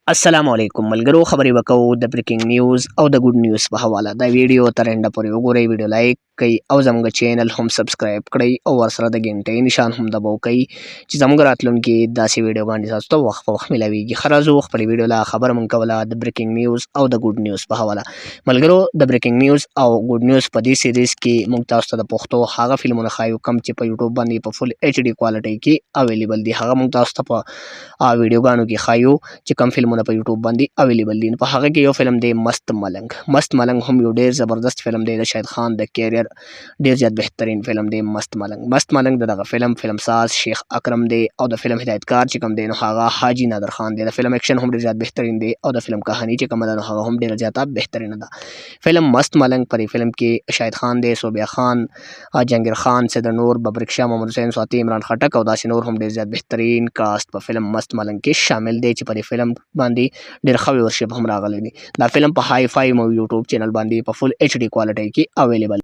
अस्सलामुअलैकुम मलगरो खबरें वको द ब्रेकिंग न्यूज़ और द गुड न्यूज़ په حواله دا ویډیو تر انده پورې وګورئ ویډیو لایک کړئ او زموږ چینل هم سبسکرایب کړئ او ورسره د غنټې نشان هم دباو کړئ چې زموږ راتلونکي داسې ویډیوګانې تاسو ته وخت په وخت ملويږي خرازو خپل ویډیو لا خبر مونږ کوله د بریکینګ نیوز او د ګډ نیوز په حواله ملګرو د بریکینګ نیوز او ګډ نیوز په دې سیریز کې مونږ تاسو ته د پښتو هغه فلمونه خایو کم چې په یوټیوب باندې په فل ایچ ډي کوالټي کې اویلیبل دي هغه مونږ تاسو ته په ویډیوګانو کې خایو چې کم فلمونه په یوټیوب باندې اویلیبل دي په هغه کې یو فلم دی مست ملنګ هم یو ډیر زبردست فلم دی د شاهد خان د کیریئر ډیر زیات بهترین فلم دی مست ملنګ دغه فلم ساز شیخ اکرم دی او د فلم هدایتکار چې کوم دی نو هغه حاجی نادر خان دی د فلم اکشن هم ډیر زیات بهترین دی او د فلم کہانی چې کوم ده نو هغه هم ډیر زیاته بهترینه ده فلم مست ملنګ پر فلم کې شاهد خان دی صوبیا خان جنگیر خان سید نور ببرک شاه محمد حسین سواتی عمران خټک او داسې نور هم ډیر زیات بهترین کاست په فلم مست ملنګ کې شامل دی چې په فلم باندې ډیر ښه ویورشپ هم راغلی دی دا فلم په هاي فای مو یوټیوب چینل باندې په فل ایچ ډي کوالټي کې اویلیبل